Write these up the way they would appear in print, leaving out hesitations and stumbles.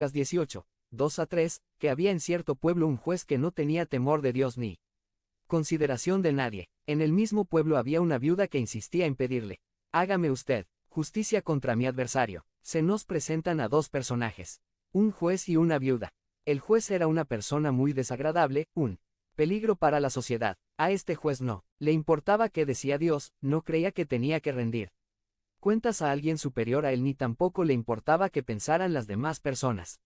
Lucas 18, 2-3, que había en cierto pueblo un juez que no tenía temor de Dios ni consideración de nadie. En el mismo pueblo había una viuda que insistía en pedirle: hágame usted justicia contra mi adversario. Se nos presentan a dos personajes, un juez y una viuda. El juez era una persona muy desagradable, un peligro para la sociedad. A este juez no le importaba qué decía Dios, no creía que tenía que rendir cuentas a alguien superior a él ni tampoco le importaba qué pensaran las demás personas.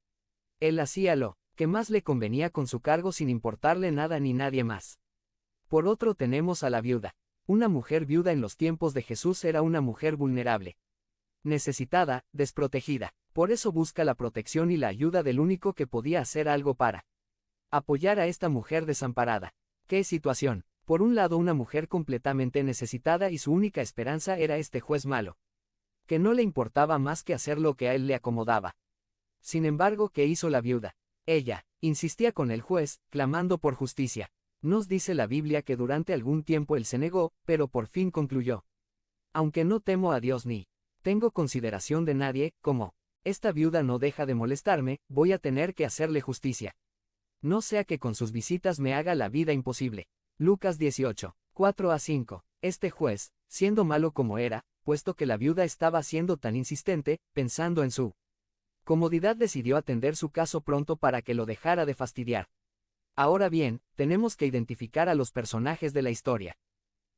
Él hacía lo que más le convenía con su cargo sin importarle nada ni nadie más. Por otro tenemos a la viuda. Una mujer viuda en los tiempos de Jesús era una mujer vulnerable, necesitada, desprotegida. Por eso busca la protección y la ayuda del único que podía hacer algo para apoyar a esta mujer desamparada. ¿Qué situación? Por un lado, una mujer completamente necesitada y su única esperanza era este juez malo, que no le importaba más que hacer lo que a él le acomodaba. Sin embargo, ¿qué hizo la viuda? Ella insistía con el juez, clamando por justicia. Nos dice la Biblia que durante algún tiempo él se negó, pero por fin concluyó: aunque no temo a Dios ni tengo consideración de nadie, como esta viuda no deja de molestarme, voy a tener que hacerle justicia. No sea que con sus visitas me haga la vida imposible. Lucas 18, 4-5. Este juez, siendo malo como era, puesto que la viuda estaba siendo tan insistente, pensando en su comodidad, decidió atender su caso pronto para que lo dejara de fastidiar. Ahora bien, tenemos que identificar a los personajes de la historia.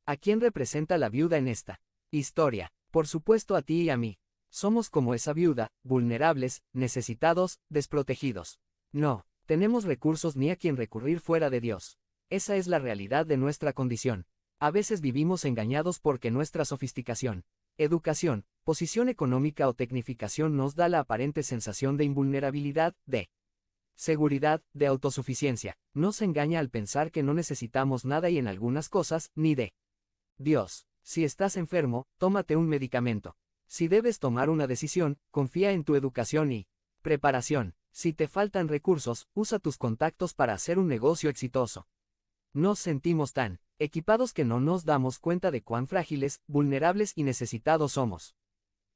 ¿A quién representa la viuda en esta historia? Por supuesto a ti y a mí. Somos como esa viuda, vulnerables, necesitados, desprotegidos. No tenemos recursos ni a quien recurrir fuera de Dios. Esa es la realidad de nuestra condición. A veces vivimos engañados porque nuestra sofisticación, educación, posición económica o tecnificación nos da la aparente sensación de invulnerabilidad, de seguridad, de autosuficiencia. Nos engaña al pensar que no necesitamos nada y en algunas cosas, ni de Dios. Si estás enfermo, tómate un medicamento. Si debes tomar una decisión, confía en tu educación y preparación. Si te faltan recursos, usa tus contactos para hacer un negocio exitoso. Nos sentimos tan equipados que no nos damos cuenta de cuán frágiles, vulnerables y necesitados somos.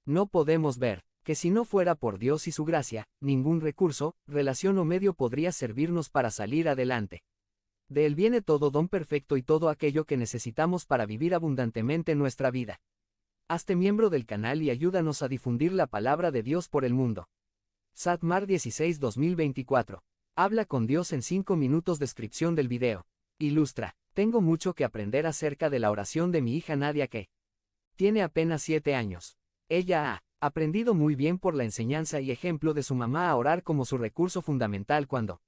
No podemos ver que si no fuera por Dios y su gracia, ningún recurso, relación o medio podría servirnos para salir adelante. De Él viene todo don perfecto y todo aquello que necesitamos para vivir abundantemente nuestra vida. Hazte miembro del canal y ayúdanos a difundir la palabra de Dios por el mundo. Satmar 16-2024. Habla con Dios en 5 minutos. Descripción del video. Ilustra. Tengo mucho que aprender acerca de la oración de mi hija Nadia, que tiene apenas 7 años. Ella ha aprendido muy bien por la enseñanza y ejemplo de su mamá a orar como su recurso fundamental cuando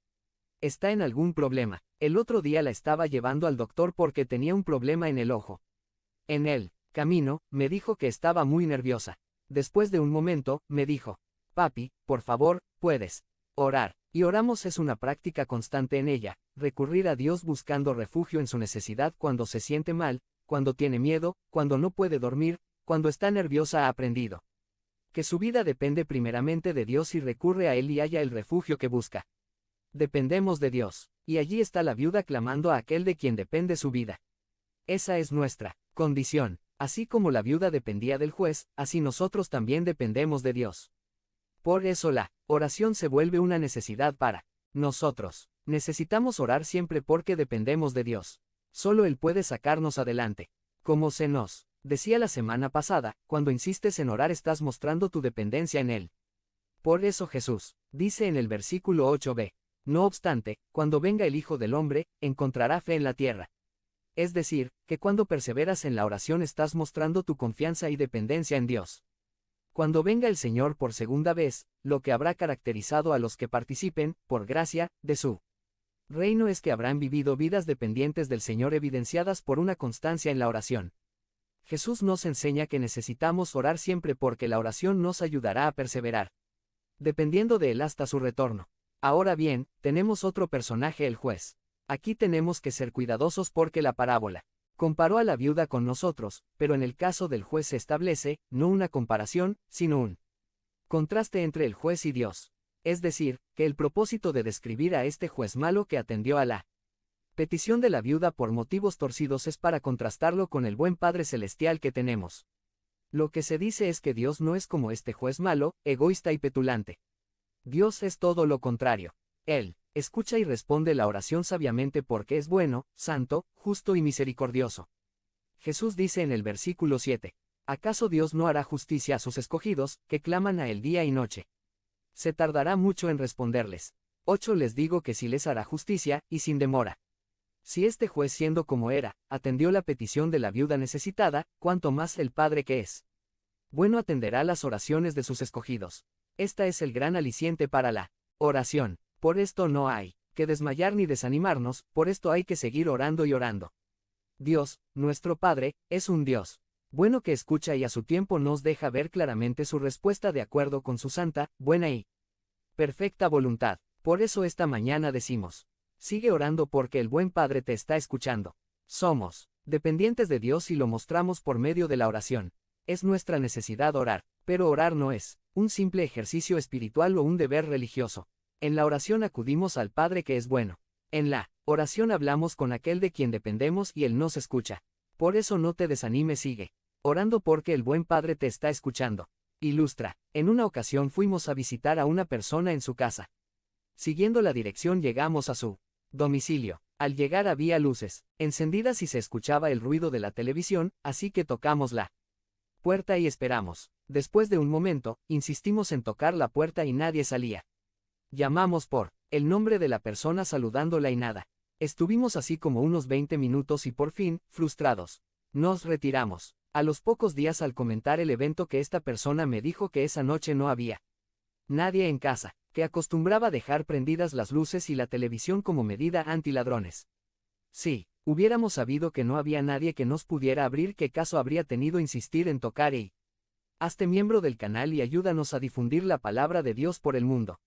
está en algún problema. El otro día la estaba llevando al doctor porque tenía un problema en el ojo. En el camino, me dijo que estaba muy nerviosa. Después de un momento, me dijo: papi, por favor, puedes orar. Y oramos. Es una práctica constante en ella, recurrir a Dios buscando refugio en su necesidad cuando se siente mal, cuando tiene miedo, cuando no puede dormir, cuando está nerviosa. Ha aprendido que su vida depende primeramente de Dios y recurre a Él y halla el refugio que busca. Dependemos de Dios, y allí está la viuda clamando a aquel de quien depende su vida. Esa es nuestra condición. Así como la viuda dependía del juez, así nosotros también dependemos de Dios. Por eso la oración se vuelve una necesidad para nosotros. Necesitamos orar siempre porque dependemos de Dios. Solo Él puede sacarnos adelante. Como se nos decía la semana pasada, cuando insistes en orar estás mostrando tu dependencia en Él. Por eso Jesús dice en el versículo 8b: no obstante, cuando venga el Hijo del Hombre, encontrará fe en la tierra. Es decir, que cuando perseveras en la oración estás mostrando tu confianza y dependencia en Dios. Cuando venga el Señor por segunda vez, lo que habrá caracterizado a los que participen, por gracia, de su reino es que habrán vivido vidas dependientes del Señor evidenciadas por una constancia en la oración. Jesús nos enseña que necesitamos orar siempre porque la oración nos ayudará a perseverar, dependiendo de Él hasta su retorno. Ahora bien, tenemos otro personaje, el juez. Aquí tenemos que ser cuidadosos porque la parábola comparó a la viuda con nosotros, pero en el caso del juez se establece, no una comparación, sino un contraste entre el juez y Dios. Es decir, que el propósito de describir a este juez malo que atendió a la petición de la viuda por motivos torcidos es para contrastarlo con el buen Padre Celestial que tenemos. Lo que se dice es que Dios no es como este juez malo, egoísta y petulante. Dios es todo lo contrario. Él escucha y responde la oración sabiamente porque es bueno, santo, justo y misericordioso. Jesús dice en el versículo 7. ¿Acaso Dios no hará justicia a sus escogidos, que claman a él día y noche? Se tardará mucho en responderles. 8 Les digo que sí les hará justicia, y sin demora. Si este juez, siendo como era, atendió la petición de la viuda necesitada, cuanto más el Padre que es bueno atenderá las oraciones de sus escogidos. Esta es el gran aliciente para la oración. Por esto no hay que desmayar ni desanimarnos, por esto hay que seguir orando y orando. Dios, nuestro Padre, es un Dios bueno que escucha y a su tiempo nos deja ver claramente su respuesta de acuerdo con su santa, buena y perfecta voluntad. Por eso esta mañana decimos, sigue orando porque el buen Padre te está escuchando. Somos dependientes de Dios y lo mostramos por medio de la oración. Es nuestra necesidad orar, pero orar no es un simple ejercicio espiritual o un deber religioso. En la oración acudimos al Padre que es bueno. En la oración hablamos con aquel de quien dependemos y Él nos escucha. Por eso no te desanimes, sigue orando porque el buen Padre te está escuchando. Ilustra, en una ocasión fuimos a visitar a una persona en su casa. Siguiendo la dirección llegamos a su domicilio. Al llegar había luces encendidas y se escuchaba el ruido de la televisión, así que tocamos la puerta y esperamos. Después de un momento, insistimos en tocar la puerta y nadie salía. Llamamos por el nombre de la persona saludándola y nada. Estuvimos así como unos 20 minutos y por fin, frustrados, nos retiramos. A los pocos días, al comentar el evento, que esta persona me dijo que esa noche no había nadie en casa, que acostumbraba dejar prendidas las luces y la televisión como medida antiladrones. Si hubiéramos sabido que no había nadie que nos pudiera abrir, ¿qué caso habría tenido insistir en tocar? Y hazte miembro del canal y ayúdanos a difundir la palabra de Dios por el mundo.